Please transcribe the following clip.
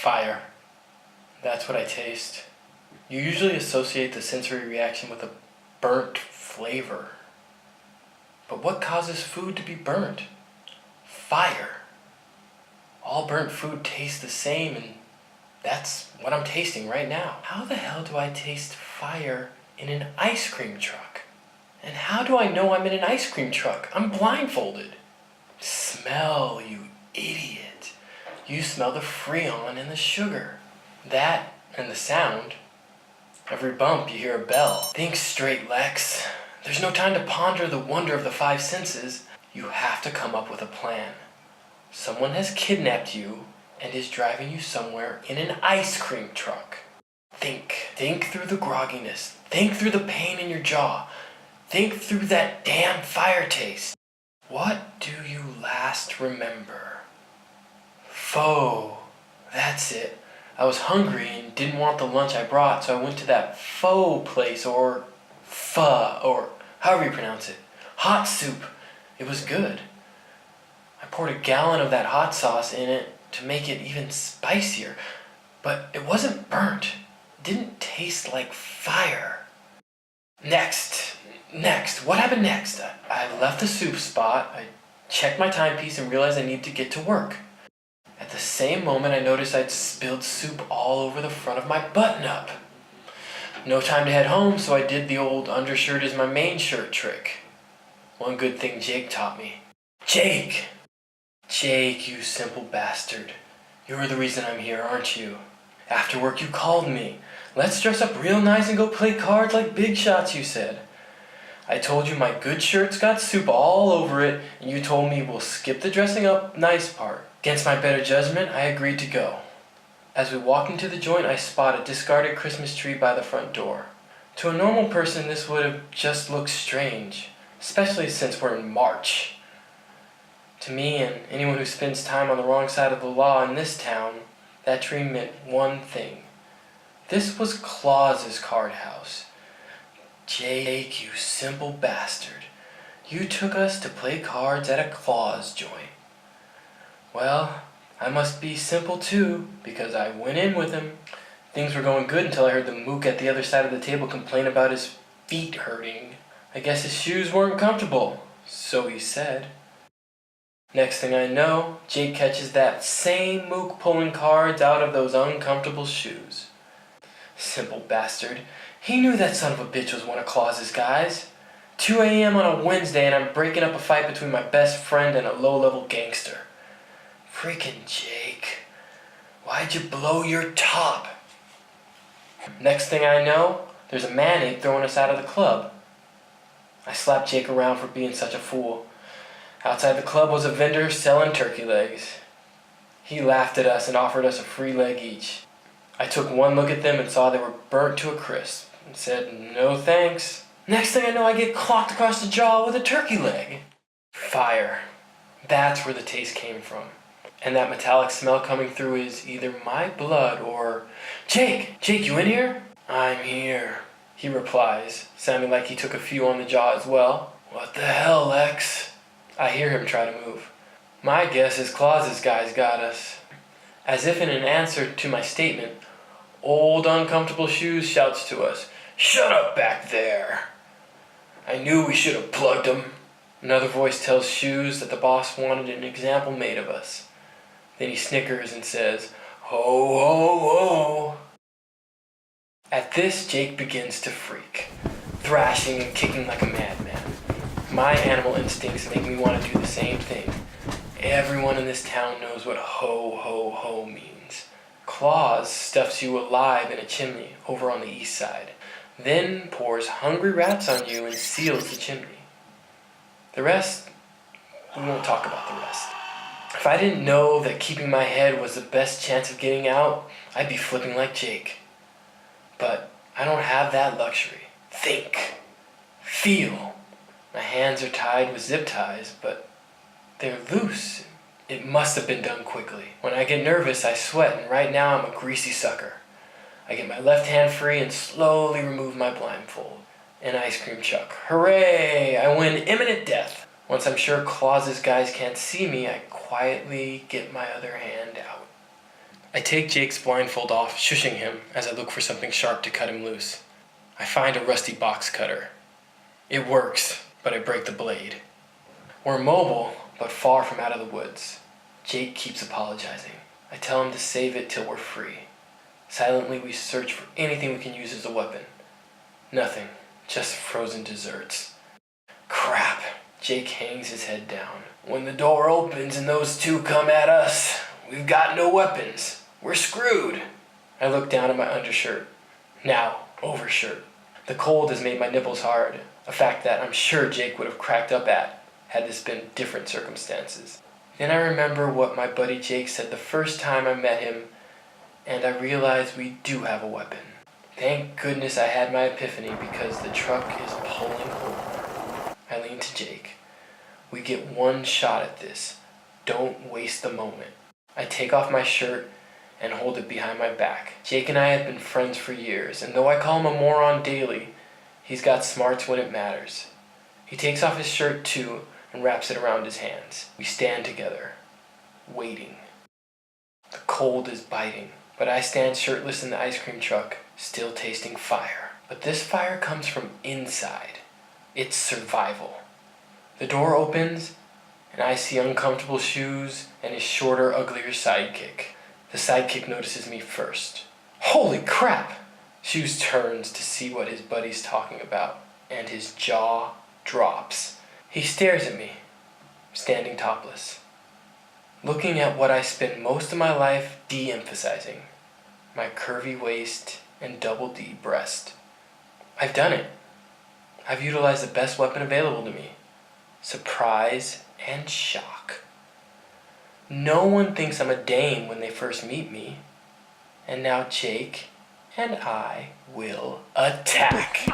Fire. That's what I taste. You usually associate the sensory reaction with a burnt flavor. But what causes food to be burnt? Fire. All burnt food tastes the same, and that's what I'm tasting right now. How the hell do I taste fire in an ice cream truck? And how do I know I'm in an ice cream truck? I'm blindfolded. Smell, you idiot. You smell the Freon and the sugar. That and the sound. Every bump you hear a bell. Think straight, Lex. There's no time to ponder the wonder of the five senses. You have to come up with a plan. Someone has kidnapped you and is driving you somewhere in an ice cream truck. Think. Think through the grogginess. Think through the pain in your jaw. Think through that damn fire taste. What do you last remember? Pho. That's it. I was hungry and didn't want the lunch I brought, so I went to that pho place, or pho, or however you pronounce it. Hot soup. It was good. I poured a gallon of that hot sauce in it to make it even spicier, but it wasn't burnt. It didn't taste like fire. Next. What happened next? I left the soup spot, I checked my timepiece and realized I needed to get to work. At the same moment, I noticed I'd spilled soup all over the front of my button-up. No time to head home, so I did the old undershirt is my main shirt trick. One good thing Jake taught me. Jake, you simple bastard. You're the reason I'm here, aren't you? After work you called me. Let's dress up real nice and go play cards like big shots, you said. I told you my good shirt's got soup all over it, and you told me we'll skip the dressing up nice part. Against my better judgment, I agreed to go. As we walked into the joint, I spotted a discarded Christmas tree by the front door. To a normal person, this would have just looked strange, especially since we're in March. To me and anyone who spends time on the wrong side of the law in this town, that tree meant one thing. This was Claus's card house. Jake, you simple bastard. You took us to play cards at a Claus joint. Well, I must be simple too, because I went in with him. Things were going good until I heard the mook at the other side of the table complain about his feet hurting. I guess his shoes weren't comfortable, so he said. Next thing I know, Jake catches that same mook pulling cards out of those uncomfortable shoes. Simple bastard. He knew that son of a bitch was one of Claus's guys. 2 a.m. on a Wednesday and I'm breaking up a fight between my best friend and a low-level gangster. Freaking Jake. Why'd you blow your top? Next thing I know, there's a man-ape throwing us out of the club. I slapped Jake around for being such a fool. Outside the club was a vendor selling turkey legs. He laughed at us and offered us a free leg each. I took one look at them and saw they were burnt to a crisp and said, no thanks. Next thing I know, I get clocked across the jaw with a turkey leg. Fire. That's where the taste came from. And that metallic smell coming through is either my blood or... Jake, you in here? I'm here, he replies, sounding like he took a few on the jaw as well. What the hell, Lex? I hear him try to move. My guess is Claus's guys got us. As if in an answer to my statement, Old Uncomfortable Shoes shouts to us, Shut up back there! I knew we should have plugged him. Another voice tells Shoes that the boss wanted an example made of us. Then he snickers and says, Ho, ho, ho! At this, Jake begins to freak, thrashing and kicking like a madman. My animal instincts make me want to do the same thing. Everyone in this town knows what ho, ho, ho means. Claus stuffs you alive in a chimney over on the east side, then pours hungry rats on you and seals the chimney. The rest, we won't talk about the rest. If I didn't know that keeping my head was the best chance of getting out, I'd be flipping like Jake. But I don't have that luxury. Think. Feel. My hands are tied with zip ties, but they're loose. It must have been done quickly. When I get nervous, I sweat, and right now I'm a greasy sucker. I get my left hand free and slowly remove my blindfold. An ice cream chuck. Hooray! I win imminent death. Once I'm sure Claus's guys can't see me, I quietly get my other hand out. I take Jake's blindfold off, shushing him as I look for something sharp to cut him loose. I find a rusty box cutter. It works, but I break the blade. We're mobile, but far from out of the woods. Jake keeps apologizing. I tell him to save it till we're free. Silently, we search for anything we can use as a weapon. Nothing, just frozen desserts. Crap! Jake hangs his head down. When the door opens and those two come at us, we've got no weapons. We're screwed. I look down at my undershirt. Now, overshirt. The cold has made my nipples hard, a fact that I'm sure Jake would have cracked up at had this been different circumstances. Then I remember what my buddy Jake said the first time I met him, and I realize we do have a weapon. Thank goodness I had my epiphany because the truck is pulling over. I lean to Jake. We get one shot at this. Don't waste the moment. I take off my shirt and hold it behind my back. Jake and I have been friends for years, and though I call him a moron daily, he's got smarts when it matters. He takes off his shirt too and wraps it around his hands. We stand together, waiting. The cold is biting, but I stand shirtless in the ice cream truck, still tasting fire. But this fire comes from inside. It's survival. The door opens, and I see uncomfortable shoes and his shorter, uglier sidekick. The sidekick notices me first. Holy crap! Shoes turns to see what his buddy's talking about, and his jaw drops. He stares at me, standing topless, looking at what I spent most of my life de-emphasizing, my curvy waist and double D breast. I've done it. I've utilized the best weapon available to me. Surprise and shock. No one thinks I'm a dame when they first meet me. And now Jake and I will attack.